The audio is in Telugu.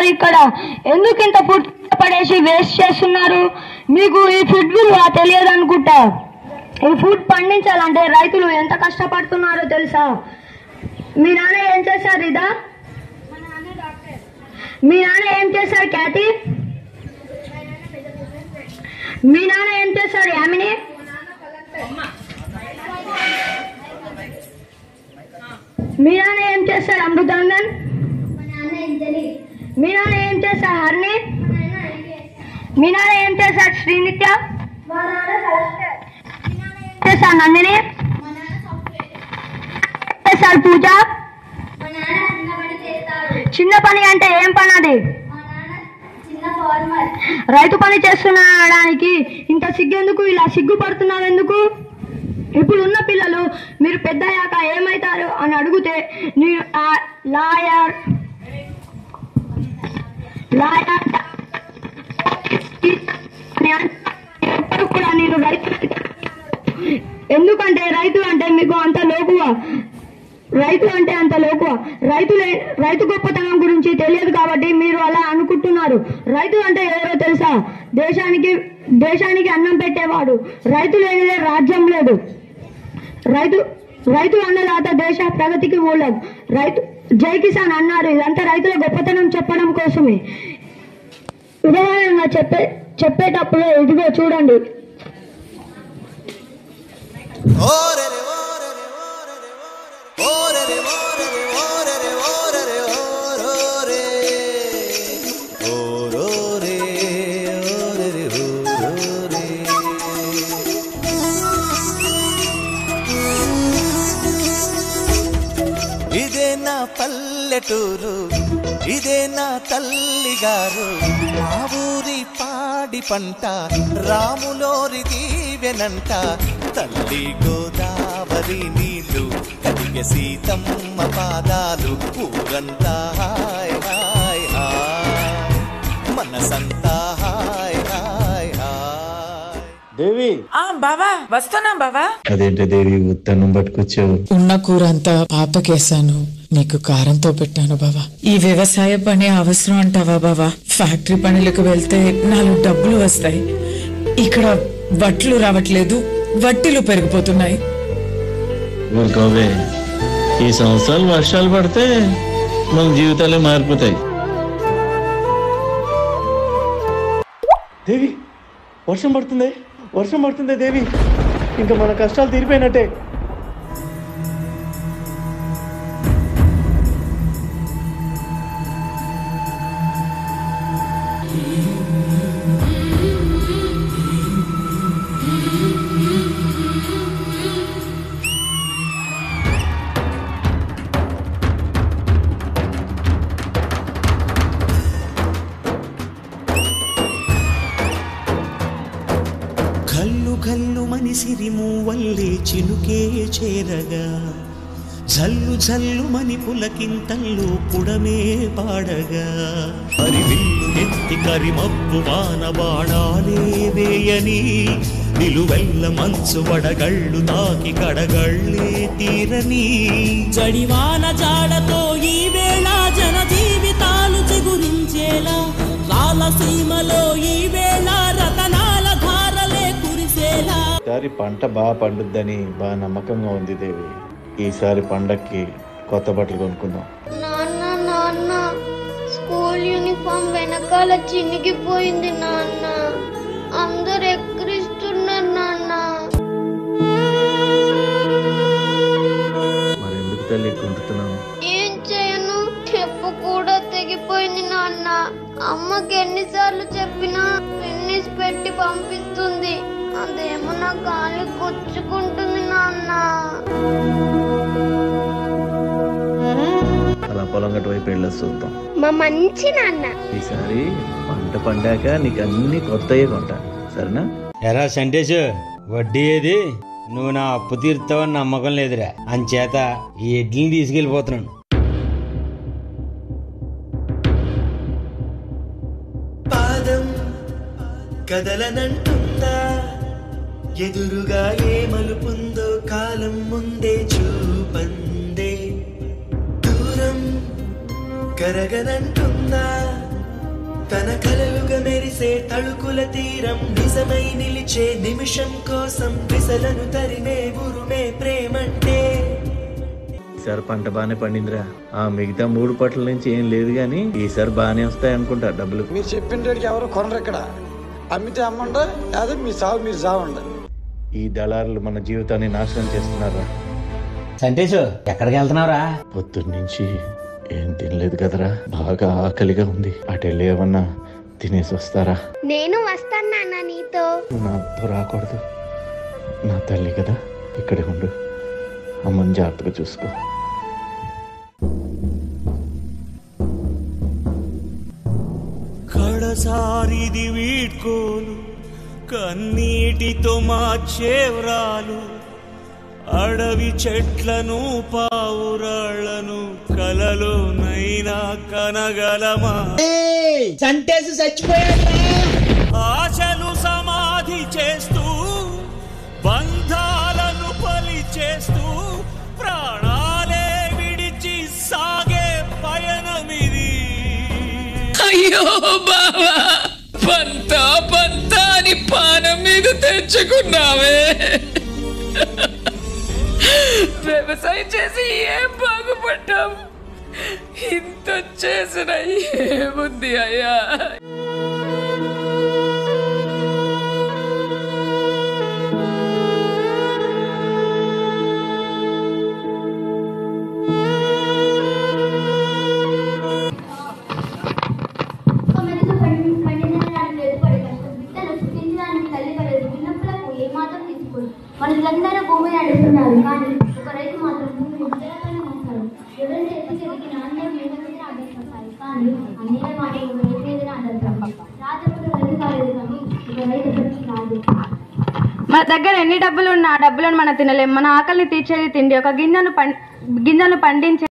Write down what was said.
చేస్తున్నారు ఇక్కడ? ఎందుకు ఇంత ఫుడ్ పడేసి వేస్ట్ చేస్తున్నారు? మీకు ఈ ఫుడ్ విలువ తెలియదు అనుకుంటా. ఈ ఫుడ్ పండించాలంటే రైతులు ఎంత కష్టపడుతున్నారో తెలుసా? మీ నాన్న ఏం చేశారు ఇదా? మీ నాన్న ఏం చేశారు క్యాటీ? మీ నాన్న ఏం చేశారు యామిని? మీ నాన్న ఏం చేశారు అమృతానందన్? మీ నాన్న ఏం చేశారు హర్ని? మీ నాన్న ఏం చేశారు శ్రీనిత్య? చేశారు నందిని? చేశారు పూజ? చిన్న పని అంటే ఏం పని అది? రైతు పని చేస్తున్నాడానికి ఇంత సిగ్గెందుకు? ఇలా సిగ్గుపడుతున్నావు ఎందుకు? ఇప్పుడు ఉన్న పిల్లలు మీరు పెద్దయ్యాక ఏమవుతారు అని అడిగితే లాయర్ కూడా నేను రైతు. ఎందుకంటే రైతు అంటే మీకు అంత లోకువ. రైతు అంటే అంత లోకువ. రైతు గొప్పతనం గురించి తెలియదు కాబట్టి మీరు అలా అనుకుంటున్నారు. రైతు అంటే ఎవరో తెలుసా? దేశానికి అన్నం పెట్టేవాడు. రైతు లేనిదే రాజ్యం లేదు. రైతు అన్నదాత దేశ ప్రగతికి మూలం. రైతు జై కిసాన్ అన్నారు. ఇదంతా రైతుల గొప్పతనం చెప్పడం కోసమే. ఉదాహరణగా చెప్పేటప్పుడు ఇదిగో చూడండి. ఇదే నా పల్లెటూరు, ఇదే నా తల్లి గారు, మా ఊరి పాడి పంట రాములోరి దీవెనంట. తల్లి గోదావరి నీళ్ళు కడిగే సీతమ్మ పాదాలు, ఊరంతా హాయ్ హాయ్ హాయ్, మనసంతా హాయ్ హాయ్ హాయ్. దేవి బావా వస్తున్నా బావా. అదేంటి దేవి ఉత్తన్నం పట్టుకొచ్చావు? ఉన్న కూర అంతా పాపకేసాను, నీకు కారంతో పెట్టాను బావా. ఈ వ్యవసాయ పని అవసరం అంటావా బావా? ఫ్యాక్టరీ పనులకు వెళ్తే 4 డబ్బులు వస్తాయి. ఇక్కడ వట్లు రావట్లేదు, వట్టిలు పెరిగిపోతున్నాయి. ఊరుకోవే, ఈ సంవత్సరాలు వర్షాలు పడితే మన జీవితాలే మారిపోతాయి. దేవి వర్షం పడుతుంది దేవి, ఇంకా మన కష్టాలు తీరిపోయినట్టే. గల్లు మనిసిరి మూవల్లే చినుకే చేరగా, జల్లు జల్లు మని పులకింతల్లో పుడమే పాడగా, హరివిల్లు ఎత్తి కరిమప్పు వాన బాణాలే వేయని, నిలువెల్ల మంచు వడగళ్ళు తాకి కడగళ్ళే తీరని, జడివాన జాడతో ఈ వేళ జన జీవితాలు చిగురించేలా, రాలసీమలో ఈ వేళ రతనాల ధారలే కురిసేలా. ఈసారి పంట బాగా పండుద్దని బాగా నమ్మకంగా ఉంది దేవి. ఈసారి పండక్కి కొత్త బట్టలు కొనుక్కుందాం. నాన్న స్కూల్ యూనిఫామ్ వెనకాల చినిగిపోయింది నాన్న. అందరు ఎక్కిరిస్తున్నారు నాన్న. మరెందుకు తల్లి కొంటున్నావు? ఏం చేయను, చెప్పు కూడా తెగిపోయింది నాన్న. అమ్మకి ఎన్నిసార్లు చెప్పినా ఫినిష్ పెట్టి పంపిస్తుంది. అదేమో నా కాళ్ళు కొచ్చుకుంటుంది నాన్న. అలా పొలం గట్టు వైపు వెళ్ళొచ్చు చూద్దాం. మా మంచి నాన్న. ఈసారి పంట పండాక నీకు అన్ని కొత్తయే కొంటా, సరేనా? ఎరా సంటేష్, వడ్డీ ఏది? నువ్వు నా అప్పు తీరుతావని నమ్మకం లేదురా, అంచేత ఈ ఎడ్లని తీసుకెళ్ళిపోతున్నాను. పాదం కదలనంటుందా, ఎదురుగా ఏ మలుపుందో కాలం ముందే చూపందే. దూరం కరగనంటుందా, తళుకుల తీరం నిజమై నిలిచే నిమిషం కోసం విసలను తరిమే ఉరుమే ప్రేమంటే. ఈసారి పంట బాగానే పండిందిరా. ఆ మిగతా 3 పట్ల నుంచి ఏం లేదు గాని ఈసారి బాగానే వస్తాయి అనుకుంటా డబ్బులు. మీరు చెప్పిన రేటుకి ఎవరు కొనరు ఇక్కడ. అమ్మితే అమ్మండి, లేదా మీ సాగు మీరు సావండి. ఈ దళారులు మన జీవితాన్ని నాశనం చేస్తున్నారా. సంటేషు ఎక్కడికి వెళ్తున్నావురా? పొద్దున్నుంచి ఏం తినలేదు కదరా, బాగా ఆకలిగా ఉంది. అటు వెళ్ళి ఏమన్నా తినేసి వస్తారా? నేను వస్తాను నాన్న నీతో. నువ్వు నాతో రాకూడదు, నా తల్లి కదా. ఇక్కడే ఉండు, అమ్మని జాగ్రత్తగా చూసుకో. కడసారిది వీడ్కోలు, కన్నీటితో మార్చేవ్రాలు, అడవి చెట్లను పావురాళ్లను కలలోనైనా కనగలమా? సంటేసి చచ్చిపోయాడు. ఆశలు సమాధి చేస్తూ, బంధాలను బలి చేస్తూ, ప్రాణాలే విడిచి సాగే పయనమిది. అయ్యో బావా, పంతా అని పానం మీద తెచ్చుకున్నావే. వ్యవసాయం చేసి ఏం బాగుపడ్డాం, ఇంత చేసిన ఏముంది అయ్యా. మనుషులందరూ భూమిని అడుగుతున్నారు, కానీ ఒక రైతు మాత్రం భూమిని విజయాన్ని మోస్తాడు. ఎవరైతే ఎత్తుకెదిగిన అందరూ నేల మీద ఆదరిస్తారు, కానీ ఆ నేల మాత్రం ఒక రైతు మీద ఆదరిస్తారు. రాజప్పుడు రైతు కాలేదు, కానీ ఒక రైతు ఎప్పటికీ రాదు. మన దగ్గర ఎన్ని డబ్బులు ఉన్నా ఆ డబ్బులను మనం తినలేం. మన ఆకలిని తీర్చేది తిండి. ఒక గింజను పండించే